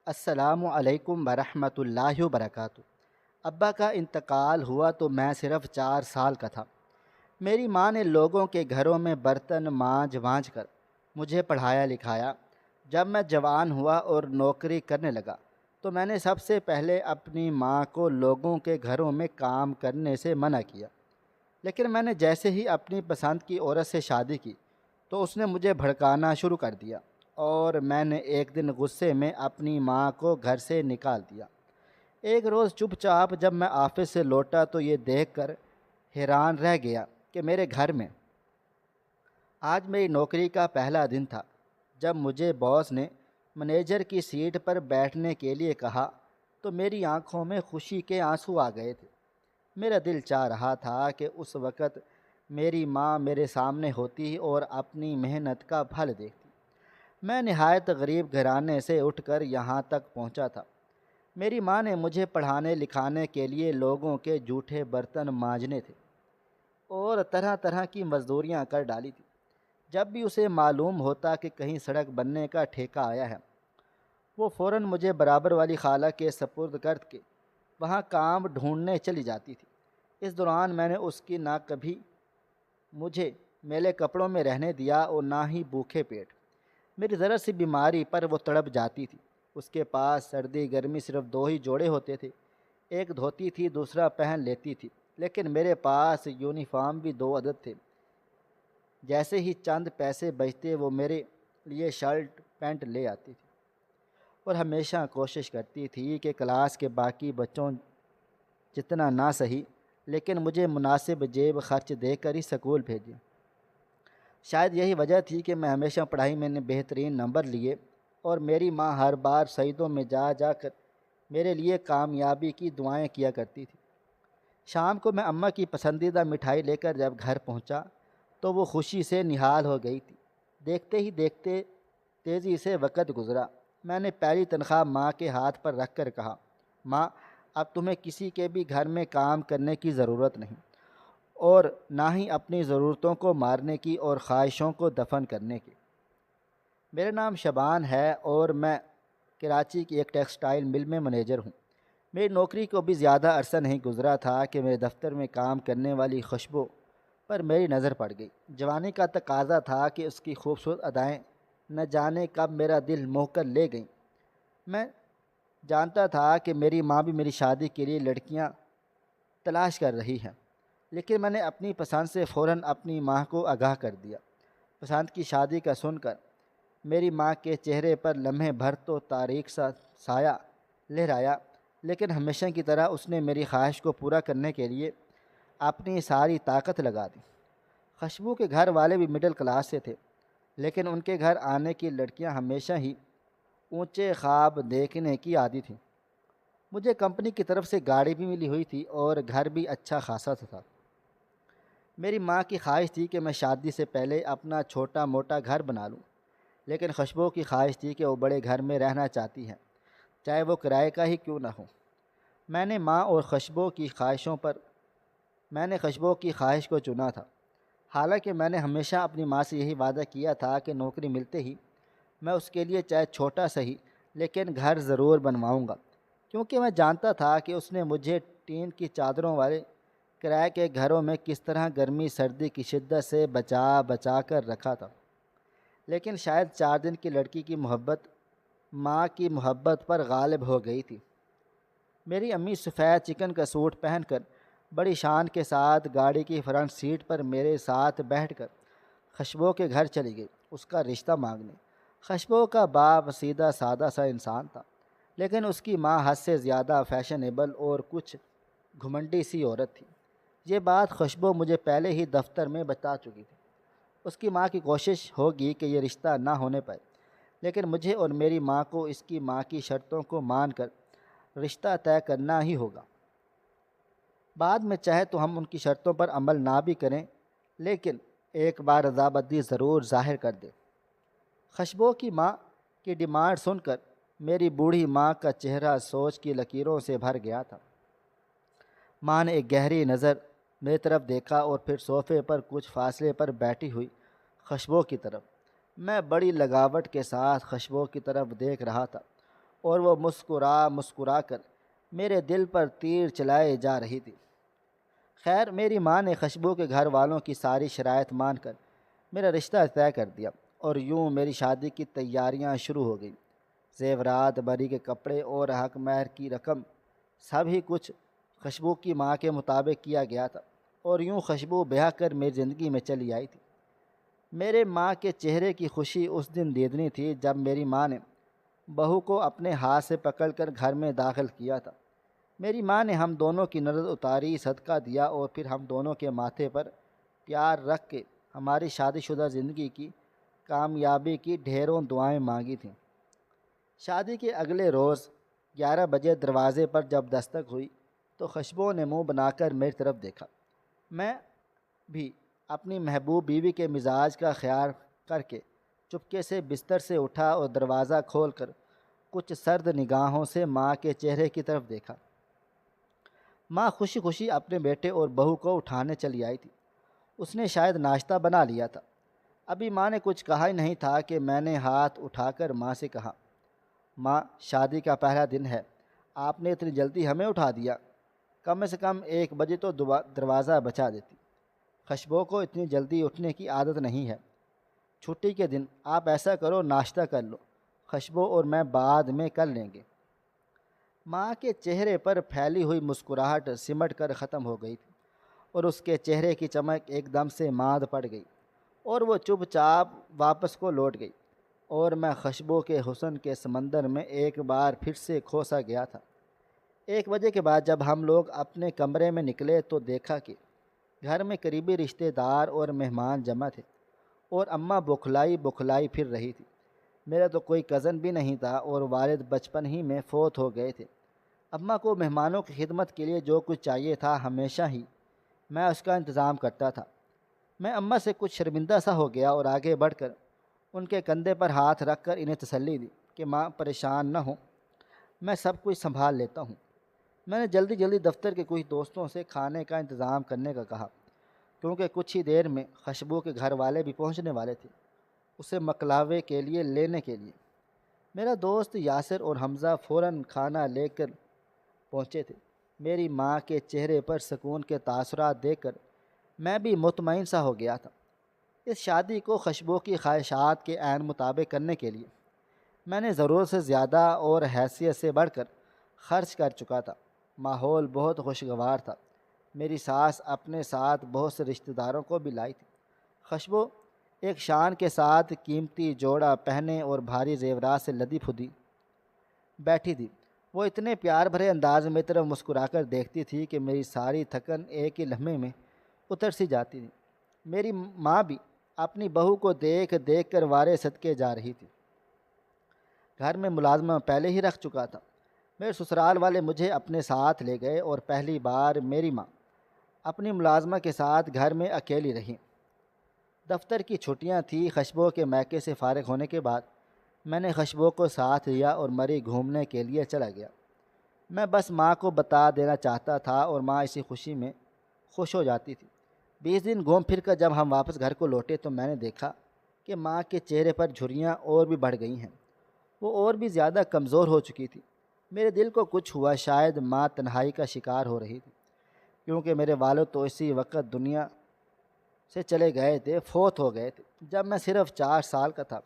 السلام علیکم ورحمۃ اللہ وبرکاتہ۔ ابا کا انتقال ہوا تو میں صرف 4 سال کا تھا۔ میری ماں نے لوگوں کے گھروں میں برتن مانجھ وانجھ کر مجھے پڑھایا لکھایا۔ جب میں جوان ہوا اور نوکری کرنے لگا تو میں نے سب سے پہلے اپنی ماں کو لوگوں کے گھروں میں کام کرنے سے منع کیا، لیکن میں نے جیسے ہی اپنی پسند کی عورت سے شادی کی تو اس نے مجھے بھڑکانا شروع کر دیا اور میں نے ایک دن غصے میں اپنی ماں کو گھر سے نکال دیا۔ ایک روز چپ چاپ جب میں آفس سے لوٹا تو یہ دیکھ کر حیران رہ گیا کہ میرے گھر میں آج میری نوکری کا پہلا دن تھا۔ جب مجھے باس نے منیجر کی سیٹ پر بیٹھنے کے لیے کہا تو میری آنکھوں میں خوشی کے آنسو آ گئے تھے۔ میرا دل چاہ رہا تھا کہ اس وقت میری ماں میرے سامنے ہوتی اور اپنی محنت کا پھل دیکھتی۔ میں نہایت غریب گھرانے سے اٹھ کر یہاں تک پہنچا تھا۔ میری ماں نے مجھے پڑھانے لکھانے کے لیے لوگوں کے جھوٹے برتن مانجنے تھے اور طرح طرح کی مزدوریاں کر ڈالی تھی۔ جب بھی اسے معلوم ہوتا کہ کہیں سڑک بننے کا ٹھیکہ آیا ہے، وہ فوراً مجھے برابر والی خالہ کے سپرد کر کے وہاں کام ڈھونڈنے چلی جاتی تھی۔ اس دوران میں نے اس کی نہ کبھی مجھے میلے کپڑوں میں رہنے دیا اور نہ ہی بھوکے پیٹ۔ میری ذرا سی بیماری پر وہ تڑپ جاتی تھی۔ اس کے پاس سردی گرمی صرف 2 ہی جوڑے ہوتے تھے، ایک دھوتی تھی دوسرا پہن لیتی تھی، لیکن میرے پاس یونیفارم بھی 2 عدد تھے۔ جیسے ہی چند پیسے بچتے وہ میرے لیے شرٹ پینٹ لے آتی تھی اور ہمیشہ کوشش کرتی تھی کہ کلاس کے باقی بچوں جتنا نہ صحیح لیکن مجھے مناسب جیب خرچ دے کر ہی سکول بھیجیں۔ شاید یہی وجہ تھی کہ میں ہمیشہ پڑھائی میں نے بہترین نمبر لیے اور میری ماں ہر بار سجدوں میں جا جا کر میرے لیے کامیابی کی دعائیں کیا کرتی تھی۔ شام کو میں اماں کی پسندیدہ مٹھائی لے کر جب گھر پہنچا تو وہ خوشی سے نہال ہو گئی تھی۔ دیکھتے ہی دیکھتے تیزی سے وقت گزرا۔ میں نے پہلی تنخواہ ماں کے ہاتھ پر رکھ کر کہا، ماں اب تمہیں کسی کے بھی گھر میں کام کرنے کی ضرورت نہیں اور نہ ہی اپنی ضرورتوں کو مارنے کی اور خواہشوں کو دفن کرنے کی۔ میرا نام شبان ہے اور میں کراچی کی ایک ٹیکسٹائل مل میں منیجر ہوں۔ میری نوکری کو بھی زیادہ عرصہ نہیں گزرا تھا کہ میرے دفتر میں کام کرنے والی خوشبو پر میری نظر پڑ گئی۔ جوانی کا تقاضا تھا کہ اس کی خوبصورت ادائیں نہ جانے کب میرا دل موہ کر لے گئیں۔ میں جانتا تھا کہ میری ماں بھی میری شادی کے لیے لڑکیاں تلاش کر رہی ہیں، لیکن میں نے اپنی پسند سے فوراً اپنی ماں کو آگاہ کر دیا۔ پسند کی شادی کا سن کر میری ماں کے چہرے پر لمحے بھر تو تاریک سا سایہ لہرایا، لیکن ہمیشہ کی طرح اس نے میری خواہش کو پورا کرنے کے لیے اپنی ساری طاقت لگا دی۔ خوشبو کے گھر والے بھی مڈل کلاس سے تھے، لیکن ان کے گھر آنے کی لڑکیاں ہمیشہ ہی اونچے خواب دیکھنے کی عادی تھیں۔ مجھے کمپنی کی طرف سے گاڑی بھی ملی ہوئی تھی اور گھر بھی اچھا خاصا تھا۔ میری ماں کی خواہش تھی کہ میں شادی سے پہلے اپنا چھوٹا موٹا گھر بنا لوں، لیکن خوشبو کی خواہش تھی کہ وہ بڑے گھر میں رہنا چاہتی ہیں، چاہے وہ کرائے کا ہی کیوں نہ ہو۔ میں نے ماں اور خوشبو کی خواہشوں پر میں نے خوشبو کی خواہش کو چنا تھا۔ حالانکہ میں نے ہمیشہ اپنی ماں سے یہی وعدہ کیا تھا کہ نوکری ملتے ہی میں اس کے لیے چاہے چھوٹا صحیح لیکن گھر ضرور بنواؤں گا، کیونکہ میں جانتا تھا کہ اس نے مجھے ٹین کی چادروں والے کرائے کے گھروں میں کس طرح گرمی سردی کی شدت سے بچا بچا کر رکھا تھا۔ لیکن شاید 4 دن کی لڑکی کی محبت ماں کی محبت پر غالب ہو گئی تھی۔ میری امی سفید چکن کا سوٹ پہن کر بڑی شان کے ساتھ گاڑی کی فرنٹ سیٹ پر میرے ساتھ بیٹھ کر خوشبو کے گھر چلی گئی اس کا رشتہ مانگنے۔ خوشبو کا باپ سیدھا سادہ سا انسان تھا، لیکن اس کی ماں حد سے زیادہ فیشنیبل اور کچھ گھمنڈی سی عورت تھی۔ یہ بات خوشبو مجھے پہلے ہی دفتر میں بتا چکی تھی۔ اس کی ماں کی کوشش ہوگی کہ یہ رشتہ نہ ہونے پائے، لیکن مجھے اور میری ماں کو اس کی ماں کی شرطوں کو مان کر رشتہ طے کرنا ہی ہوگا۔ بعد میں چاہے تو ہم ان کی شرطوں پر عمل نہ بھی کریں، لیکن ایک بار رضامندی ضرور ظاہر کر دیں۔ خوشبو کی ماں کی ڈیمانڈ سن کر میری بوڑھی ماں کا چہرہ سوچ کی لکیروں سے بھر گیا تھا۔ ماں نے ایک گہری نظر میری طرف دیکھا اور پھر صوفے پر کچھ فاصلے پر بیٹھی ہوئی خوشبو کی طرف۔ میں بڑی لگاوٹ کے ساتھ خوشبو کی طرف دیکھ رہا تھا۔ اور وہ مسکرا مسکرا کر میرے دل پر تیر چلائے جا رہی تھی۔ خیر، میری ماں نے خوشبو کے گھر والوں کی ساری شرائط مان کر میرا رشتہ طے کر دیا، اور یوں میری شادی کی تیاریاں شروع ہو گئیں۔ زیورات، بری کے کپڑے اور حق مہر کی رقم، سب ہی کچھ خوشبو کی ماں کے مطابق کیا گیا تھا، اور یوں خوشبو بیاہ کر میری زندگی میں چلی آئی تھی۔ میرے ماں کے چہرے کی خوشی اس دن دیدنی تھی جب میری ماں نے بہو کو اپنے ہاتھ سے پکڑ کر گھر میں داخل کیا تھا۔ میری ماں نے ہم دونوں کی نظر اتاری، صدقہ دیا، اور پھر ہم دونوں کے ماتھے پر پیار رکھ کے ہماری شادی شدہ زندگی کی کامیابی کی ڈھیروں دعائیں مانگی تھیں۔ شادی کے اگلے روز 11 بجے دروازے پر جب دستک ہوئی تو خوشبو نے منہ بنا کر میری طرف دیکھا۔ میں بھی اپنی محبوب بیوی کے مزاج کا خیال کر کے چپکے سے بستر سے اٹھا اور دروازہ کھول کر کچھ سرد نگاہوں سے ماں کے چہرے کی طرف دیکھا۔ ماں خوشی خوشی اپنے بیٹے اور بہو کو اٹھانے چلی آئی تھی۔ اس نے شاید ناشتہ بنا لیا تھا۔ ابھی ماں نے کچھ کہا ہی نہیں تھا کہ میں نے ہاتھ اٹھا کر ماں سے کہا، ماں، شادی کا پہلا دن ہے، آپ نے اتنی جلدی ہمیں اٹھا دیا، کم سے کم 1 بجے تو دروازہ بچا دیتی۔ خوشبو کو اتنی جلدی اٹھنے کی عادت نہیں ہے۔ چھٹی کے دن آپ ایسا کرو، ناشتہ کر لو، خوشبو اور میں بعد میں کر لیں گے۔ ماں کے چہرے پر پھیلی ہوئی مسکراہٹ سمٹ کر ختم ہو گئی تھی، اور اس کے چہرے کی چمک ایک دم سے ماند پڑ گئی، اور وہ چپ چاپ واپس کو لوٹ گئی، اور میں خوشبو کے حسن کے سمندر میں ایک بار پھر سے کھو سا گیا تھا۔ 1 بجے کے بعد جب ہم لوگ اپنے کمرے میں نکلے تو دیکھا کہ گھر میں قریبی رشتہ دار اور مہمان جمع تھے، اور اماں بکھلائی بکھلائی پھر رہی تھی۔ میرا تو کوئی کزن بھی نہیں تھا، اور والد بچپن ہی میں فوت ہو گئے تھے۔ اماں کو مہمانوں کی خدمت کے لیے جو کچھ چاہیے تھا ہمیشہ ہی میں اس کا انتظام کرتا تھا۔ میں اماں سے کچھ شرمندہ سا ہو گیا اور آگے بڑھ کر ان کے کندھے پر ہاتھ رکھ کر انہیں تسلی دی کہ ماں پریشان نہ ہوں، میں سب کچھ سنبھال لیتا ہوں۔ میں نے جلدی جلدی دفتر کے کچھ دوستوں سے کھانے کا انتظام کرنے کا کہا، کیونکہ کچھ ہی دیر میں خوشبو کے گھر والے بھی پہنچنے والے تھے اسے مکلاوے کے لیے لینے کے لیے۔ میرا دوست یاسر اور حمزہ فوراً کھانا لے کر پہنچے تھے۔ میری ماں کے چہرے پر سکون کے تاثرات دیکھ کر میں بھی مطمئن سا ہو گیا تھا۔ اس شادی کو خوشبو کی خواہشات کے عین مطابق کرنے کے لیے میں نے ضرورت سے زیادہ اور حیثیت سے بڑھ کر خرچ کر چکا تھا۔ ماحول بہت خوشگوار تھا۔ میری ساس اپنے ساتھ بہت سے رشتہ داروں کو بھی لائی تھی۔ خوشبو ایک شان کے ساتھ قیمتی جوڑا پہنے اور بھاری زیورات سے لدی پھدی بیٹھی تھی۔ وہ اتنے پیار بھرے انداز میں طرف مسکرا کر دیکھتی تھی کہ میری ساری تھکن ایک ہی لمحے میں اتر سی جاتی تھی۔ میری ماں بھی اپنی بہو کو دیکھ دیکھ کر وارے صدقے جا رہی تھی۔ گھر میں ملازمہ پہلے ہی رکھ چکا تھا۔ میرے سسرال والے مجھے اپنے ساتھ لے گئے، اور پہلی بار میری ماں اپنی ملازمہ کے ساتھ گھر میں اکیلی رہی۔ دفتر کی چھٹیاں تھیں۔ خوشبو کے میکے سے فارغ ہونے کے بعد میں نے خوشبو کو ساتھ لیا اور مری گھومنے کے لیے چلا گیا۔ میں بس ماں کو بتا دینا چاہتا تھا، اور ماں اسی خوشی میں خوش ہو جاتی تھی۔ 20 دن گھوم پھر کر جب ہم واپس گھر کو لوٹے تو میں نے دیکھا کہ ماں کے چہرے پر جھریاں اور بھی بڑھ گئی ہیں۔ وہ اور بھی زیادہ کمزور ہو چکی تھی۔ میرے دل کو کچھ ہوا، شاید ماں تنہائی کا شکار ہو رہی تھی، کیونکہ میرے والد تو اسی وقت دنیا سے چلے گئے تھے، فوت ہو گئے تھے، جب میں صرف 4 سال کا تھا۔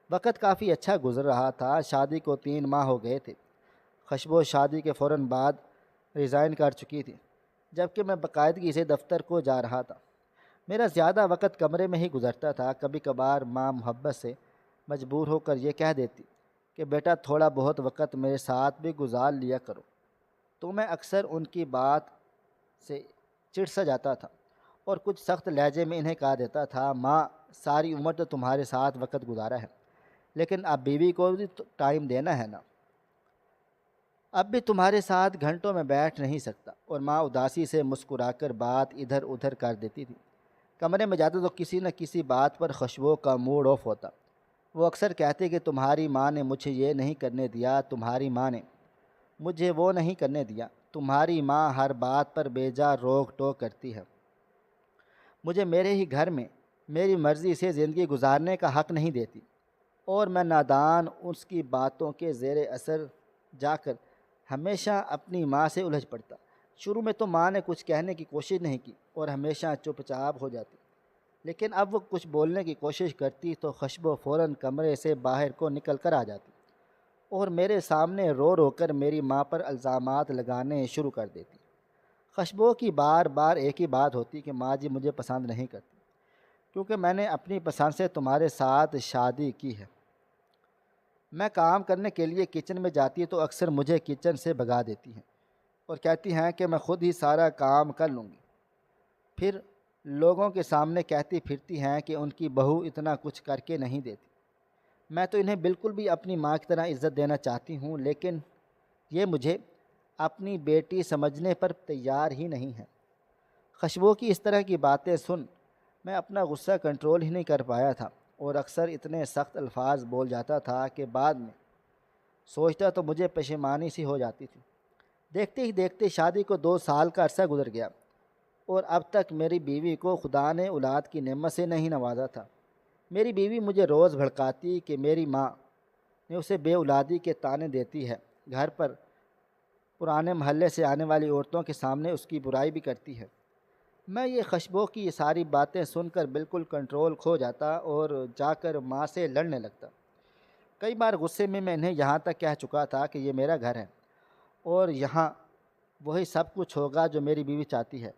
وقت کافی اچھا گزر رہا تھا۔ شادی کو 3 ماہ ہو گئے تھے۔ خوشبو شادی کے فوراً بعد ریزائن کر چکی تھی، جبکہ میں باقاعدگی سے دفتر کو جا رہا تھا۔ میرا زیادہ وقت کمرے میں ہی گزرتا تھا۔ کبھی کبھار ماں محبت سے مجبور ہو کر یہ کہہ دیتی کہ بیٹا تھوڑا بہت وقت میرے ساتھ بھی گزار لیا کرو، تو میں اکثر ان کی بات سے چڑ سا جاتا تھا، اور کچھ سخت لہجے میں انہیں کہا دیتا تھا، ماں، ساری عمر تو تمہارے ساتھ وقت گزارا ہے، لیکن اب بیوی کو بھی ٹائم دینا ہے نا، اب بھی تمہارے ساتھ گھنٹوں میں بیٹھ نہیں سکتا۔ اور ماں اداسی سے مسکرا کر بات ادھر ادھر کر دیتی تھی۔ کمرے میں جاتے تو کسی نہ کسی بات پر خوشبو کا موڈ آف ہوتا۔ وہ اکثر کہتے کہ تمہاری ماں نے مجھے یہ نہیں کرنے دیا، تمہاری ماں نے مجھے وہ نہیں کرنے دیا، تمہاری ماں ہر بات پر بے جا روک ٹوک کرتی ہے، مجھے میرے ہی گھر میں میری مرضی سے زندگی گزارنے کا حق نہیں دیتی۔ اور میں نادان اس کی باتوں کے زیر اثر جا کر ہمیشہ اپنی ماں سے الجھ پڑتا۔ شروع میں تو ماں نے کچھ کہنے کی کوشش نہیں کی اور ہمیشہ چپ چاپ ہو جاتی، لیکن اب وہ کچھ بولنے کی کوشش کرتی تو خوشبو فوراً کمرے سے باہر کو نکل کر آ جاتی اور میرے سامنے رو رو کر میری ماں پر الزامات لگانے شروع کر دیتی۔ خوشبو کی بار بار ایک ہی بات ہوتی کہ ماں جی مجھے پسند نہیں کرتی کیونکہ میں نے اپنی پسند سے تمہارے ساتھ شادی کی ہے۔ میں کام کرنے کے لیے کچن میں جاتی تو اکثر مجھے کچن سے بھگا دیتی ہیں اور کہتی ہیں کہ میں خود ہی سارا کام کر لوں گی۔ پھر لوگوں کے سامنے کہتی پھرتی ہیں کہ ان کی بہو اتنا کچھ کر کے نہیں دیتی۔ میں تو انہیں بالکل بھی اپنی ماں کی طرح عزت دینا چاہتی ہوں، لیکن یہ مجھے اپنی بیٹی سمجھنے پر تیار ہی نہیں ہے۔ خوشبو کی اس طرح کی باتیں سن میں اپنا غصہ کنٹرول ہی نہیں کر پایا تھا اور اکثر اتنے سخت الفاظ بول جاتا تھا کہ بعد میں سوچتا تو مجھے پشیمانی سی ہو جاتی تھی۔ دیکھتے ہی دیکھتے شادی کو 2 سال کا عرصہ گزر گیا اور اب تک میری بیوی کو خدا نے اولاد کی نعمت سے نہیں نوازا تھا۔ میری بیوی مجھے روز بھڑکاتی کہ میری ماں نے اسے بے اولادی کے طعنے دیتی ہے، گھر پر پرانے محلے سے آنے والی عورتوں کے سامنے اس کی برائی بھی کرتی ہے۔ میں یہ خوشبو کی یہ ساری باتیں سن کر بالکل کنٹرول کھو جاتا اور جا کر ماں سے لڑنے لگتا۔ کئی بار غصے میں انہیں یہاں تک کہہ چکا تھا کہ یہ میرا گھر ہے اور یہاں وہی سب کچھ ہوگا جو میری بیوی چاہتی ہے۔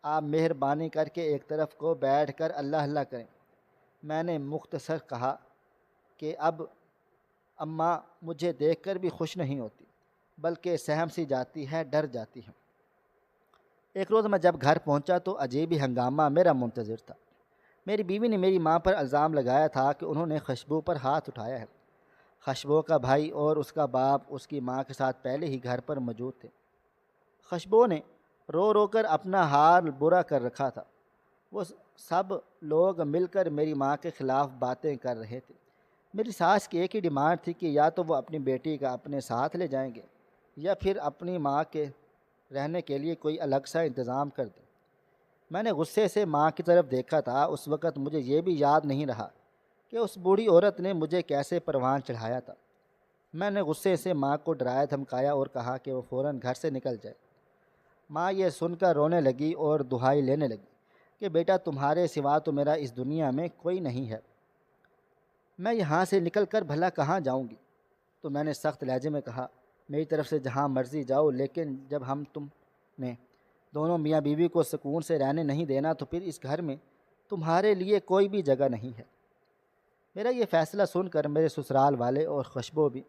آپ مہربانی کر کے ایک طرف کو بیٹھ کر اللہ اللہ کریں۔ میں نے مختصر کہا کہ اب اماں مجھے دیکھ کر بھی خوش نہیں ہوتی بلکہ سہم سی جاتی ہے، ڈر جاتی ہے۔ ایک روز میں جب گھر پہنچا تو عجیب ہی ہنگامہ میرا منتظر تھا۔ میری بیوی نے میری ماں پر الزام لگایا تھا کہ انہوں نے خوشبو پر ہاتھ اٹھایا ہے۔ خوشبو کا بھائی اور اس کا باپ اس کی ماں کے ساتھ پہلے ہی گھر پر موجود تھے۔ خوشبو نے رو رو کر اپنا حال برا کر رکھا تھا۔ وہ سب لوگ مل کر میری ماں کے خلاف باتیں کر رہے تھے۔ میری ساس کی ایک ہی ڈیمانڈ تھی کہ یا تو وہ اپنی بیٹی کا اپنے ساتھ لے جائیں گے یا پھر اپنی ماں کے رہنے کے لیے کوئی الگ سا انتظام کر دیں۔ میں نے غصے سے ماں کی طرف دیکھا تھا۔ اس وقت مجھے یہ بھی یاد نہیں رہا کہ اس بوڑھی عورت نے مجھے کیسے پروان چڑھایا تھا۔ میں نے غصے سے ماں کو ڈرایا دھمکایا اور کہا کہ وہ فوراً گھر سے نکل جائے۔ ماں یہ سن کر رونے لگی اور دہائی لینے لگی کہ بیٹا تمہارے سوا تو میرا اس دنیا میں کوئی نہیں ہے، میں یہاں سے نکل کر بھلا کہاں جاؤں گی؟ تو میں نے سخت لہجے میں کہا میری طرف سے جہاں مرضی جاؤ، لیکن جب ہم تم نے دونوں میاں بیوی کو سکون سے رہنے نہیں دینا تو پھر اس گھر میں تمہارے لیے کوئی بھی جگہ نہیں ہے۔ میرا یہ فیصلہ سن کر میرے سسرال والے اور خوشبو بھی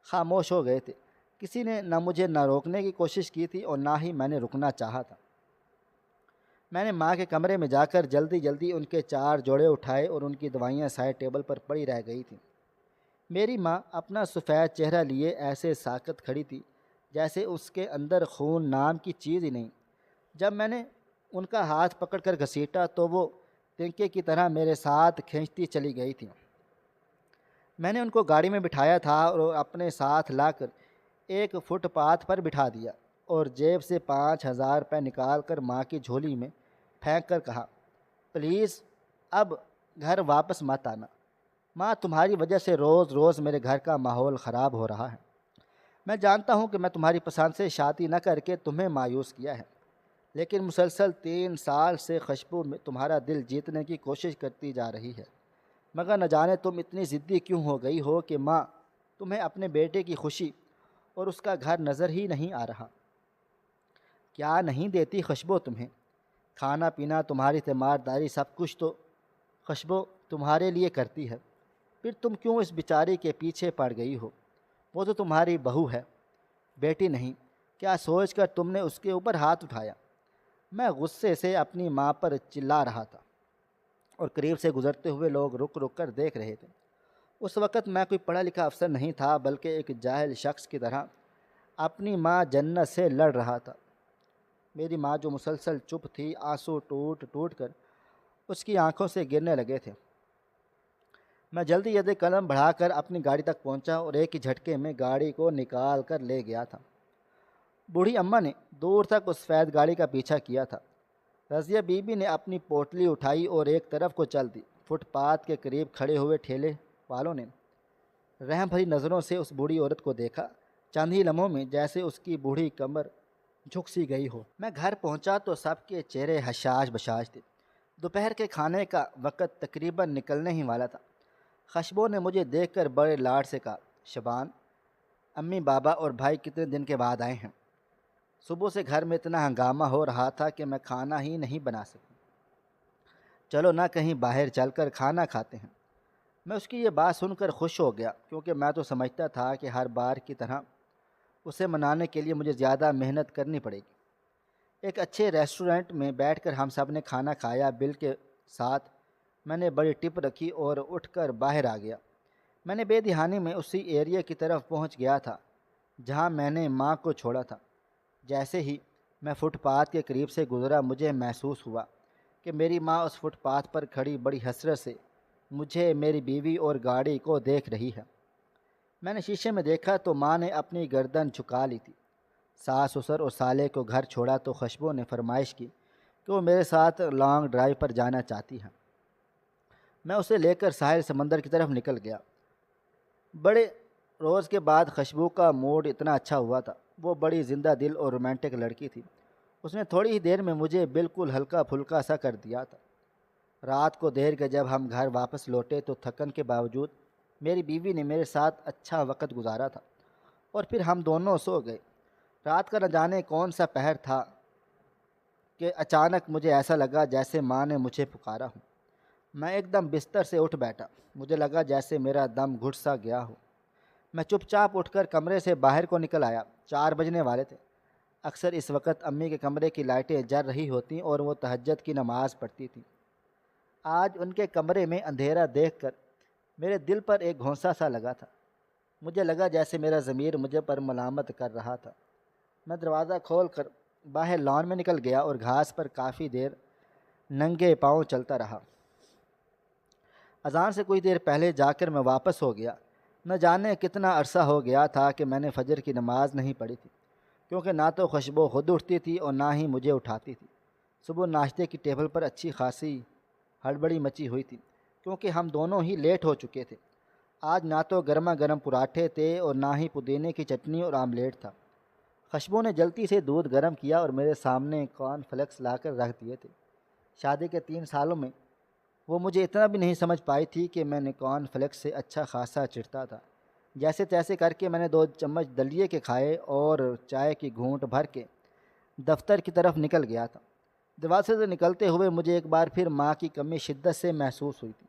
خاموش ہو گئے تھے۔ کسی نے نہ مجھے نہ روکنے کی کوشش کی تھی اور نہ ہی میں نے رکنا چاہا تھا۔ میں نے ماں کے کمرے میں جا کر جلدی جلدی ان کے 4 جوڑے اٹھائے اور ان کی دوائیاں سائڈ ٹیبل پر پڑی رہ گئی تھیں۔ میری ماں اپنا سفید چہرہ لیے ایسے ساکت کھڑی تھی جیسے اس کے اندر خون نام کی چیز ہی نہیں۔ جب میں نے ان کا ہاتھ پکڑ کر گھسیٹا تو وہ تنکے کی طرح میرے ساتھ کھینچتی چلی گئی تھیں۔ میں نے ان کو گاڑی میں بٹھایا تھا اور اپنے ساتھ لا کر ایک فٹ پاتھ پر بٹھا دیا اور جیب سے 5,000 روپے نکال کر ماں کی جھولی میں پھینک کر کہا پلیز اب گھر واپس مت آنا، ماں تمہاری وجہ سے روز روز میرے گھر کا ماحول خراب ہو رہا ہے۔ میں جانتا ہوں کہ میں تمہاری پسند سے شادی نہ کر کے تمہیں مایوس کیا ہے، لیکن مسلسل 3 سال سے خوشبو میں تمہارا دل جیتنے کی کوشش کرتی جا رہی ہے، مگر نہ جانے تم اتنی ضدی کیوں ہو گئی ہو کہ ماں تمہیں اپنے بیٹے کی خوشی اور اس کا گھر نظر ہی نہیں آ رہا۔ کیا نہیں دیتی خوشبو تمہیں؟ کھانا پینا تمہاری تیمارداری سب کچھ تو خوشبو تمہارے لیے کرتی ہے، پھر تم کیوں اس بیچاری کے پیچھے پڑ گئی ہو؟ وہ تو تمہاری بہو ہے، بیٹی نہیں۔ کیا سوچ کر تم نے اس کے اوپر ہاتھ اٹھایا؟ میں غصے سے اپنی ماں پر چلا رہا تھا اور قریب سے گزرتے ہوئے لوگ رک رک کر دیکھ رہے تھے۔ اس وقت میں کوئی پڑھا لکھا افسر نہیں تھا بلکہ ایک جاہل شخص کی طرح اپنی ماں جنت سے لڑ رہا تھا۔ میری ماں جو مسلسل چپ تھی، آنسو ٹوٹ ٹوٹ کر اس کی آنکھوں سے گرنے لگے تھے۔ میں جلدی جلدی قدم بڑھا کر اپنی گاڑی تک پہنچا اور ایک ہی جھٹکے میں گاڑی کو نکال کر لے گیا تھا۔ بوڑھی اماں نے دور تک اس سفید گاڑی کا پیچھا کیا تھا۔ رضیہ بی بی نے اپنی پوٹلی اٹھائی اور ایک طرف کو چل دی۔ فٹ پاتھ کے قریب کھڑے ہوئے ٹھیلے والوں نے رحم بھری نظروں سے اس بوڑھی عورت کو دیکھا، چند ہی لمحوں میں جیسے اس کی بوڑھی کمر جھک سی گئی ہو۔ میں گھر پہنچا تو سب کے چہرے حشاش بشاش تھے۔ دوپہر کے کھانے کا وقت تقریباً نکلنے ہی والا تھا۔ خشبو نے مجھے دیکھ کر بڑے لاڈ سے کہا، شبان، امی بابا اور بھائی کتنے دن کے بعد آئے ہیں؟ صبح سے گھر میں اتنا ہنگامہ ہو رہا تھا کہ میں کھانا ہی نہیں بنا سکی۔ چلو نہ کہیں باہر چل کر کھانا کھاتے ہیں۔ میں اس کی یہ بات سن کر خوش ہو گیا، کیونکہ میں تو سمجھتا تھا کہ ہر بار کی طرح اسے منانے کے لیے مجھے زیادہ محنت کرنی پڑے گی۔ ایک اچھے ریسٹورنٹ میں بیٹھ کر ہم سب نے کھانا کھایا، بل کے ساتھ میں نے بڑی ٹپ رکھی اور اٹھ کر باہر آ گیا۔ میں نے بے دہانی میں اسی ایریا کی طرف پہنچ گیا تھا جہاں میں نے ماں کو چھوڑا تھا۔ جیسے ہی میں فٹ پاتھ کے قریب سے گزرا، مجھے محسوس ہوا کہ میری ماں اس فٹ پاتھ پر کھڑی بڑی حسرت سے مجھے، میری بیوی اور گاڑی کو دیکھ رہی ہے۔ میں نے شیشے میں دیکھا تو ماں نے اپنی گردن جھکا لی تھی۔ ساس سسر اور سالے کو گھر چھوڑا تو خشبو نے فرمائش کی کہ وہ میرے ساتھ لانگ ڈرائیو پر جانا چاہتی ہیں۔ میں اسے لے کر ساحل سمندر کی طرف نکل گیا۔ بڑے روز کے بعد خشبو کا موڈ اتنا اچھا ہوا تھا۔ وہ بڑی زندہ دل اور رومانٹک لڑکی تھی۔ اس نے تھوڑی ہی دیر میں مجھے بالکل ہلکا پھلکا سا کر دیا تھا۔ رات کو دیر کے جب ہم گھر واپس لوٹے تو تھکن کے باوجود میری بیوی نے میرے ساتھ اچھا وقت گزارا تھا، اور پھر ہم دونوں سو گئے۔ رات کا نہ جانے کون سا پہر تھا کہ اچانک مجھے ایسا لگا جیسے ماں نے مجھے پکارا ہو۔ میں ایک دم بستر سے اٹھ بیٹھا۔ مجھے لگا جیسے میرا دم گھٹ سا گیا ہو۔ میں چپ چاپ اٹھ کر کمرے سے باہر کو نکل آیا۔ 4 بجنے والے تھے۔ اکثر اس وقت امی کے کمرے کی لائٹیں جل رہی ہوتیں اور وہ تہجد کی نماز پڑھتی تھیں۔ آج ان کے کمرے میں اندھیرا دیکھ کر میرے دل پر ایک گھونسا سا لگا تھا۔ مجھے لگا جیسے میرا ضمیر مجھے پر ملامت کر رہا تھا۔ میں دروازہ کھول کر باہر لان میں نکل گیا اور گھاس پر کافی دیر ننگے پاؤں چلتا رہا۔ اذان سے کچھ دیر پہلے جا کر میں واپس ہو گیا۔ نہ جانے کتنا عرصہ ہو گیا تھا کہ میں نے فجر کی نماز نہیں پڑھی تھی، کیونکہ نہ تو خشبو خود اٹھتی تھی اور نہ ہی مجھے اٹھاتی تھی۔ صبح ناشتے کی ٹیبل پر اچھی خاصی ہڑبڑی مچی ہوئی تھی، کیونکہ ہم دونوں ہی لیٹ ہو چکے تھے۔ آج نہ تو گرما گرم پراٹھے تھے اور نہ ہی پودینے کی چٹنی اور آملیٹ تھا۔ خشبو نے جلدی سے دودھ گرم کیا اور میرے سامنے کارن فلیکس لا کر رکھ دیے تھے۔ شادی کے 3 سالوں میں وہ مجھے اتنا بھی نہیں سمجھ پائی تھی کہ میں نے کارن فلیکس سے اچھا خاصا چڑھتا تھا۔ جیسے تیسے کر کے میں نے 2 چمچ دلیے کے کھائے اور چائے کی گھونٹ بھر کے دفتر کی طرف نکل گیا تھا۔ دروازے سے نکلتے ہوئے مجھے ایک بار پھر ماں کی کمی شدت سے محسوس ہوئی تھی،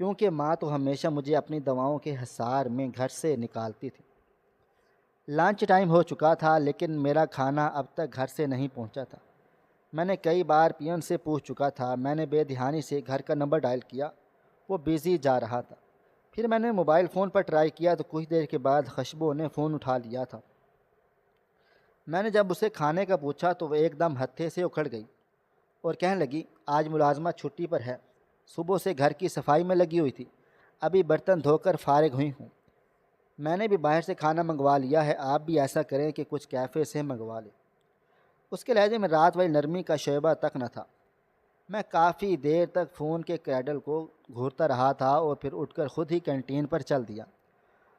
کیونکہ ماں تو ہمیشہ مجھے اپنی دواؤں کے حصار میں گھر سے نکالتی تھی۔ لنچ ٹائم ہو چکا تھا لیکن میرا کھانا اب تک گھر سے نہیں پہنچا تھا۔ میں نے کئی بار پیون سے پوچھ چکا تھا۔ میں نے بے دھیانی سے گھر کا نمبر ڈائل کیا، وہ بیزی جا رہا تھا۔ پھر میں نے موبائل فون پر ٹرائی کیا تو کچھ دیر کے بعد خشبو نے فون اٹھا لیا تھا۔ میں نے جب اسے کھانے کا پوچھا تو وہ ایک دم ہتھے سے اکھڑ گئی اور کہنے لگی، آج ملازمہ چھٹی پر ہے، صبح سے گھر کی صفائی میں لگی ہوئی تھی، ابھی برتن دھو کر فارغ ہوئی ہوں۔ میں نے بھی باہر سے کھانا منگوا لیا ہے، آپ بھی ایسا کریں کہ کچھ کیفے سے منگوا لیں۔ اس کے لہجے میں رات والی نرمی کا شعبہ تک نہ تھا۔ میں کافی دیر تک فون کے کریڈل کو گھورتا رہا تھا اور پھر اٹھ کر خود ہی کینٹین پر چل دیا۔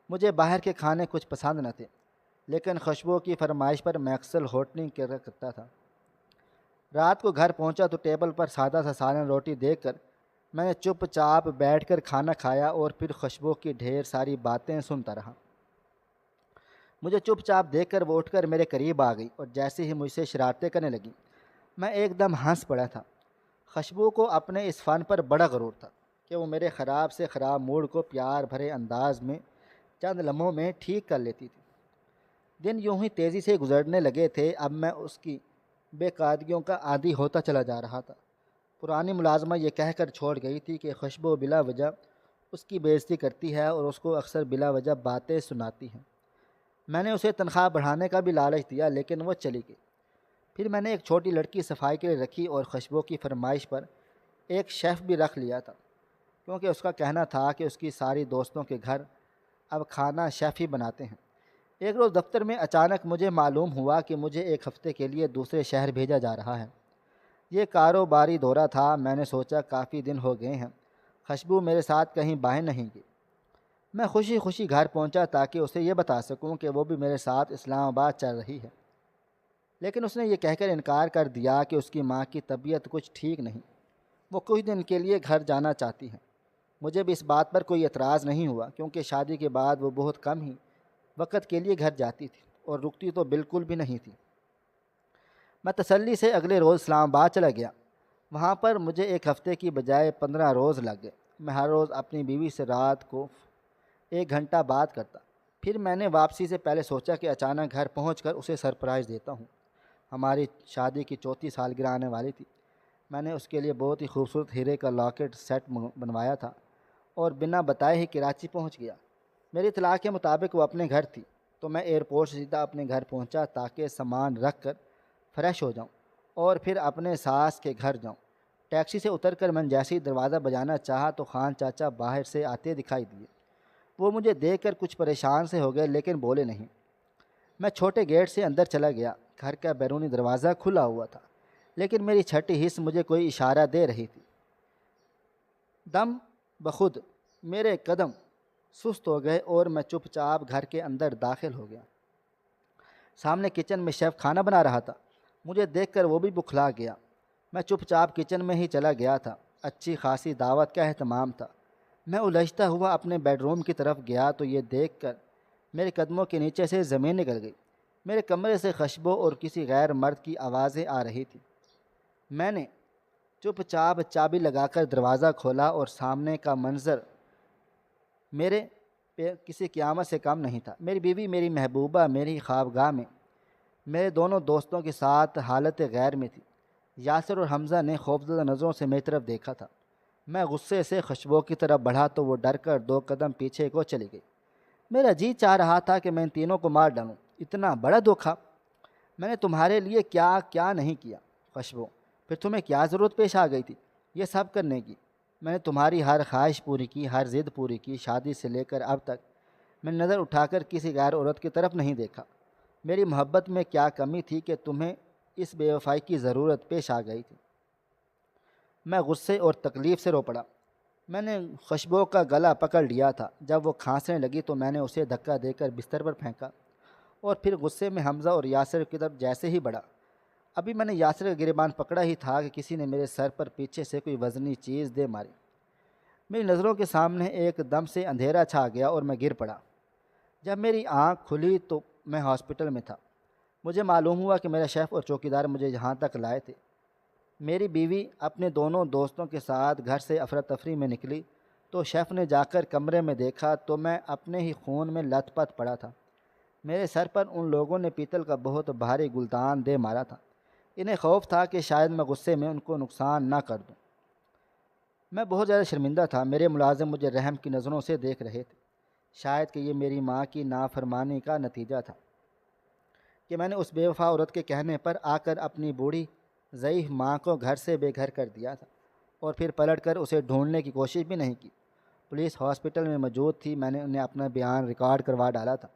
مجھے باہر کے کھانے کچھ پسند نہ تھے، لیکن خشبو کی فرمائش پر میں اکثر ہوٹلنگ کرتا تھا۔ رات کو گھر پہنچا تو ٹیبل پر سادہ سا سالن روٹی دیکھ کر میں نے چپ چاپ بیٹھ کر کھانا کھایا اور پھر خشبو کی ڈھیر ساری باتیں سنتا رہا۔ مجھے چپ چاپ دیکھ کر وہ اٹھ کر میرے قریب آ گئی اور جیسے ہی مجھ سے شرارتیں کرنے لگی، میں ایک دم ہنس پڑا تھا۔ خشبو کو اپنے اس فن پر بڑا غرور تھا کہ وہ میرے خراب سے خراب موڈ کو پیار بھرے انداز میں چند لمحوں میں ٹھیک کر لیتی تھی۔ دن یوں ہی تیزی سے گزرنے لگے تھے۔ اب میں اس کی بے قاعدگیوں کا عادی ہوتا چلا جا رہا تھا۔ پرانی ملازمہ یہ کہہ کر چھوڑ گئی تھی کہ خشبو بلا وجہ اس کی بے عزتی کرتی ہے اور اس کو اکثر بلا وجہ باتیں سناتی ہیں۔ میں نے اسے تنخواہ بڑھانے کا بھی لالچ دیا لیکن وہ چلی گئی۔ پھر میں نے ایک چھوٹی لڑکی صفائی کے لیے رکھی اور خشبو کی فرمائش پر ایک شیف بھی رکھ لیا تھا، کیونکہ اس کا کہنا تھا کہ اس کی ساری دوستوں کے گھر اب کھانا شیف ہی بناتے ہیں۔ ایک روز دفتر میں اچانک مجھے معلوم ہوا کہ مجھے 1 ہفتے کے لیے دوسرے شہر بھیجا جا رہا ہے۔ یہ کاروباری دورہ تھا۔ میں نے سوچا کافی دن ہو گئے ہیں، خشبو میرے ساتھ کہیں باہر نہیں گئی۔ میں خوشی خوشی گھر پہنچا تاکہ اسے یہ بتا سکوں کہ وہ بھی میرے ساتھ اسلام آباد چل رہی ہے، لیکن اس نے یہ کہہ کر انکار کر دیا کہ اس کی ماں کی طبیعت کچھ ٹھیک نہیں، وہ کچھ دن کے لیے گھر جانا چاہتی ہیں۔ مجھے بھی اس بات پر کوئی اعتراض نہیں ہوا، کیونکہ شادی کے بعد وہ بہت کم ہی وقت کے لیے گھر جاتی تھی اور رکتی تو بالکل بھی نہیں تھی۔ میں تسلی سے اگلے روز اسلام آباد چلا گیا۔ وہاں پر مجھے ایک ہفتے کی بجائے 15 روز لگ گئے۔ میں ہر روز اپنی بیوی سے رات کو 1 گھنٹہ بات کرتا، پھر میں نے واپسی سے پہلے سوچا کہ اچانک گھر پہنچ کر اسے سرپرائز دیتا ہوں۔ ہماری شادی کی 34 سالگرہ آنے والی تھی۔ میں نے اس کے لیے بہت ہی خوبصورت ہیرے کا لاکٹ سیٹ بنوایا تھا اور بنا بتائے ہی کراچی پہنچ گیا۔ میری اطلاع کے مطابق وہ اپنے گھر تھی، تو میں ایئرپورٹ سے سیدھا اپنے گھر پہنچا تاکہ سامان رکھ کر فریش ہو جاؤں اور پھر اپنے ساس کے گھر جاؤں۔ ٹیکسی سے اتر کر میں نے جیسے ہی دروازہ بجانا چاہا تو خان چاچا باہر سے آتے دکھائی دیے۔ وہ مجھے دیکھ کر کچھ پریشان سے ہو گئے لیکن بولے نہیں۔ میں چھوٹے گیٹ سے اندر چلا گیا۔ گھر کا بیرونی دروازہ کھلا ہوا تھا، لیکن میری چھٹی حص مجھے کوئی اشارہ دے رہی تھی۔ دم بخود میرے قدم سست ہو گئے اور میں چپ چاپ گھر کے اندر داخل ہو گیا۔ سامنے کچن میں شیف کھانا بنا رہا تھا۔ مجھے دیکھ کر وہ بھی بکھلا گیا۔ میں چپ چاپ کچن میں ہی چلا گیا تھا۔ اچھی خاصی دعوت کا اہتمام تھا۔ میں الجھتا ہوا اپنے بیڈ روم کی طرف گیا تو یہ دیکھ کر میرے قدموں کے نیچے سے زمین نکل گئی۔ میرے کمرے سے خوشبو اور کسی غیر مرد کی آوازیں آ رہی تھیں۔ میں نے چپ چاپ چابی لگا کر دروازہ کھولا اور سامنے کا منظر میرے پہ کسی قیامت سے کم نہیں تھا۔ میری بیوی، میری محبوبہ، میری خوابگاہ میں میرے دونوں دوستوں کے ساتھ حالت غیر میں تھی۔ یاسر اور حمزہ نے خوفزدہ نظروں سے میری طرف دیکھا تھا۔ میں غصے سے خوشبو کی طرف بڑھا تو وہ ڈر کر 2 قدم پیچھے کو چلی گئی۔ میرا جی چاہ رہا تھا کہ میں ان تینوں کو مار ڈالوں۔ اتنا بڑا دھوکا! میں نے تمہارے لیے کیا کیا نہیں کیا خوشبو، پھر تمہیں کیا ضرورت پیش آ گئی تھی یہ سب کرنے کی؟ میں نے تمہاری ہر خواہش پوری کی، ہر ضد پوری کی۔ شادی سے لے کر اب تک میں نے نظر اٹھا کر کسی غیر عورت کی طرف نہیں دیکھا۔ میری محبت میں کیا کمی تھی کہ تمہیں اس بے وفائی کی ضرورت پیش آ گئی تھی؟ میں غصے اور تکلیف سے رو پڑا۔ میں نے خوشبو کا گلا پکڑ لیا تھا۔ جب وہ کھانسنے لگی تو میں نے اسے دھکا دے کر بستر پر پھینکا اور پھر غصے میں حمزہ اور یاسر کی طرف جیسے ہی بڑھا۔ ابھی میں نے یاسر کا گریبان پکڑا ہی تھا کہ کسی نے میرے سر پر پیچھے سے کوئی وزنی چیز دے ماری۔ میری نظروں کے سامنے ایک دم سے اندھیرا چھا گیا اور میں گر پڑا۔ جب میری آنکھ کھلی تو میں ہاسپٹل میں تھا۔ مجھے معلوم ہوا کہ میرا شیف اور چوکیدار مجھے یہاں تک لائے تھے۔ میری بیوی اپنے دونوں دوستوں کے ساتھ گھر سے افراتفری میں نکلی تو شیف نے جا کر کمرے میں دیکھا تو میں اپنے ہی خون میں لت پت پڑا تھا۔ میرے سر پر ان لوگوں نے پیتل کا بہت بھاری گلدان دے مارا تھا۔ انہیں خوف تھا کہ شاید میں غصے میں ان کو نقصان نہ کر دوں۔ میں بہت زیادہ شرمندہ تھا۔ میرے ملازم مجھے رحم کی نظروں سے دیکھ رہے تھے۔ شاید کہ یہ میری ماں کی نافرمانی کا نتیجہ تھا کہ میں نے اس بے وفا عورت کے کہنے پر آ کر اپنی بوڑھی ضعیف ماں کو گھر سے بے گھر کر دیا تھا اور پھر پلٹ کر اسے ڈھونڈنے کی کوشش بھی نہیں کی۔ پولیس ہاسپٹل میں موجود تھی۔ میں نے انہیں اپنا بیان ریکارڈ کروا ڈالا تھا۔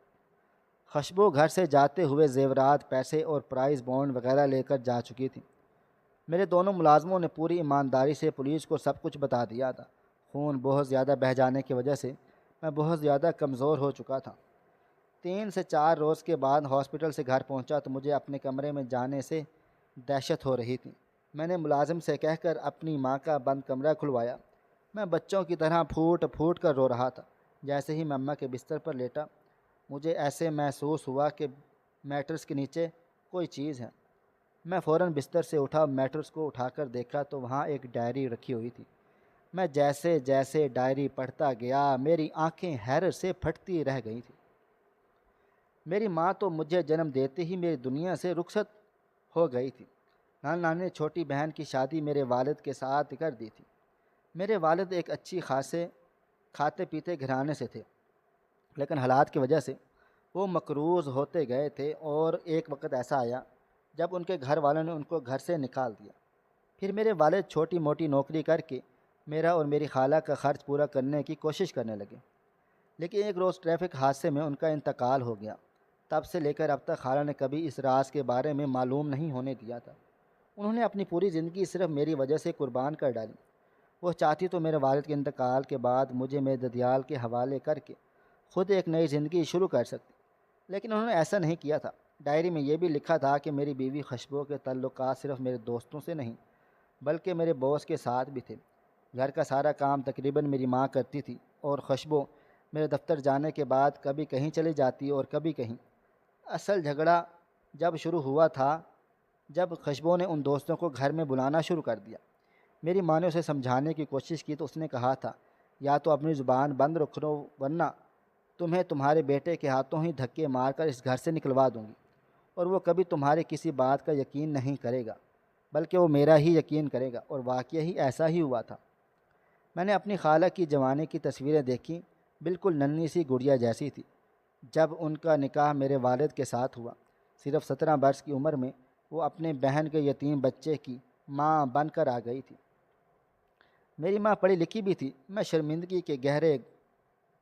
خوشبو گھر سے جاتے ہوئے زیورات، پیسے اور پرائز بانڈ وغیرہ لے کر جا چکی تھی۔ میرے دونوں ملازموں نے پوری ایمانداری سے پولیس کو سب کچھ بتا دیا تھا۔ خون بہت زیادہ بہہ جانے کی وجہ سے میں بہت زیادہ کمزور ہو چکا تھا۔ 3 سے 4 روز کے بعد ہاسپٹل سے گھر پہنچا تو مجھے اپنے کمرے میں جانے سے دہشت ہو رہی تھی۔ میں نے ملازم سے کہہ کر اپنی ماں کا بند کمرہ کھلوایا۔ میں بچوں کی طرح پھوٹ پھوٹ کر رو رہا تھا۔ جیسے ہی میں اماں کے بستر پر لیٹا مجھے ایسے محسوس ہوا کہ میٹرس کے نیچے کوئی چیز ہے۔ میں فوراً بستر سے اٹھا، میٹرس کو اٹھا کر دیکھا تو وہاں ایک ڈائری رکھی ہوئی تھی۔ میں جیسے جیسے ڈائری پڑھتا گیا میری آنکھیں حیرت سے پھٹتی رہ گئی تھیں۔ میری ماں تو مجھے جنم دیتے ہی میری دنیا سے رخصت ہو گئی تھی۔ نانا نے چھوٹی بہن کی شادی میرے والد کے ساتھ کر دی تھی۔ میرے والد ایک اچھی خاصے کھاتے پیتے گھرانے سے تھے، لیکن حالات کی وجہ سے وہ مقروض ہوتے گئے تھے اور ایک وقت ایسا آیا جب ان کے گھر والوں نے ان کو گھر سے نکال دیا۔ پھر میرے والد چھوٹی موٹی نوکری کر کے میرا اور میری خالہ کا خرچ پورا کرنے کی کوشش کرنے لگے، لیکن ایک روز ٹریفک حادثے میں ان کا انتقال ہو گیا۔ تب سے لے کر اب تک خالہ نے کبھی اس راز کے بارے میں معلوم نہیں ہونے دیا تھا۔ انہوں نے اپنی پوری زندگی صرف میری وجہ سے قربان کر ڈالی۔ وہ چاہتی تو میرے والد کے انتقال کے بعد مجھے میرے ددیال کے حوالے کر کے خود ایک نئی زندگی شروع کر سکتی، لیکن انہوں نے ایسا نہیں کیا تھا۔ ڈائری میں یہ بھی لکھا تھا کہ میری بیوی خوشبو کے تعلقات صرف میرے دوستوں سے نہیں بلکہ میرے باس کے ساتھ بھی تھے۔ گھر کا سارا کام تقریباً میری ماں کرتی تھی اور خوشبو میرے دفتر جانے کے بعد کبھی کہیں چلی جاتی اور کبھی کہیں۔ اصل جھگڑا جب شروع ہوا تھا جب خوشبو نے ان دوستوں کو گھر میں بلانا شروع کر دیا۔ میری ماں نے اسے سمجھانے کی کوشش کی تو اس نے کہا تھا، یا تو اپنی زبان بند رکھ لو ورنہ تمہیں تمہارے بیٹے کے ہاتھوں ہی دھکے مار کر اس گھر سے نکلوا دوں گی، اور وہ کبھی تمہاری کسی بات کا یقین نہیں کرے گا بلکہ وہ میرا ہی یقین کرے گا۔ اور واقعی ہی ایسا ہی ہوا تھا۔ میں نے اپنی خالہ کی جوانی کی تصویریں دیکھیں، بالکل ننھی سی گڑیا جیسی تھی۔ جب ان کا نکاح میرے والد کے ساتھ ہوا، صرف 17 برس کی عمر میں وہ اپنے بہن کے یتیم بچے کی ماں بن کر آ گئی تھی۔ میری ماں پڑھی لکھی بھی تھی۔ میں شرمندگی کے گہرے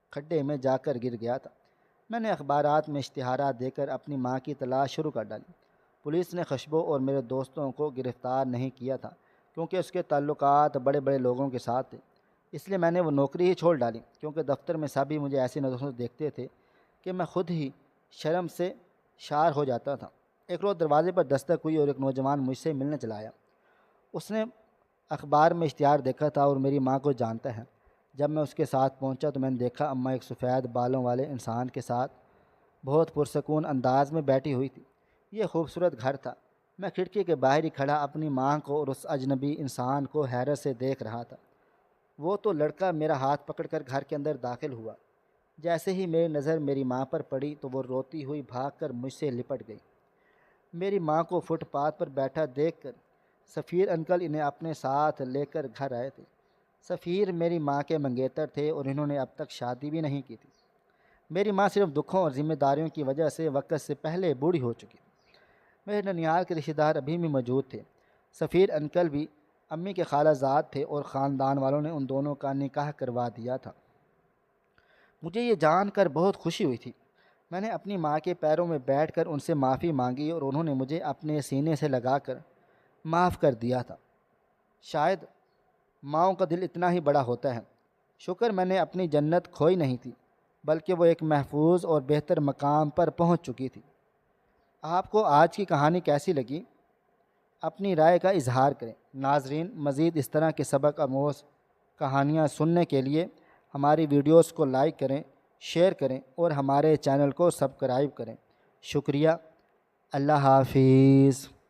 کھڈے میں جا کر گر گیا تھا۔ میں نے اخبارات میں اشتہارات دے کر اپنی ماں کی تلاش شروع کر ڈالی۔ پولیس نے خوشبو اور میرے دوستوں کو گرفتار نہیں کیا تھا کیونکہ اس کے تعلقات بڑے بڑے لوگوں کے ساتھ تھے، اس لیے میں نے وہ نوکری ہی چھوڑ ڈالی، کیونکہ دفتر میں سبھی مجھے ایسی نظروں سے دیکھتے تھے کہ میں خود ہی شرم سے شار ہو جاتا تھا۔ ایک روز دروازے پر دستک ہوئی اور ایک نوجوان مجھ سے ملنے چلا آیا۔ اس نے اخبار میں اشتہار دیکھا تھا اور میری ماں کو جانتا ہے۔ جب میں اس کے ساتھ پہنچا تو میں نے دیکھا اماں ایک سفید بالوں والے انسان کے ساتھ بہت پرسکون انداز میں بیٹھی ہوئی تھی۔ یہ خوبصورت گھر تھا۔ میں کھڑکی کے باہر ہی کھڑا اپنی ماں کو اور اس اجنبی انسان کو حیرت سے دیکھ رہا تھا۔ وہ تو لڑکا میرا ہاتھ پکڑ کر گھر کے اندر داخل ہوا۔ جیسے ہی میری نظر میری ماں پر پڑی تو وہ روتی ہوئی بھاگ کر مجھ سے لپٹ گئی۔ میری ماں کو فٹ پاتھ پر بیٹھا دیکھ کر سفیر انکل انہیں اپنے ساتھ لے کر گھر آئے تھے۔ سفیر میری ماں کے منگیتر تھے اور انہوں نے اب تک شادی بھی نہیں کی تھی۔ میری ماں صرف دکھوں اور ذمہ داریوں کی وجہ سے وقت سے پہلے بوڑھی ہو چکی۔ میرے ننیال کے رشتہ دار ابھی بھی موجود تھے۔ سفیر انکل بھی امی کے خالہ زاد تھے اور خاندان والوں نے ان دونوں کا نکاح کروا دیا تھا۔ مجھے یہ جان کر بہت خوشی ہوئی تھی۔ میں نے اپنی ماں کے پیروں میں بیٹھ کر ان سے معافی مانگی اور انہوں نے مجھے اپنے سینے سے لگا کر معاف کر دیا تھا۔ شاید ماؤں کا دل اتنا ہی بڑا ہوتا ہے۔ شکر میں نے اپنی جنت کھوئی نہیں تھی بلکہ وہ ایک محفوظ اور بہتر مقام پر پہنچ چکی تھی۔ آپ کو آج کی کہانی کیسی لگی؟ اپنی رائے کا اظہار کریں۔ ناظرین، مزید اس طرح کے سبق آموز کہانیاں سننے کے لیے ہماری ویڈیوز کو لائک کریں، شیئر کریں اور ہمارے چینل کو سبسکرائب کریں۔ شکریہ۔ اللہ حافظ۔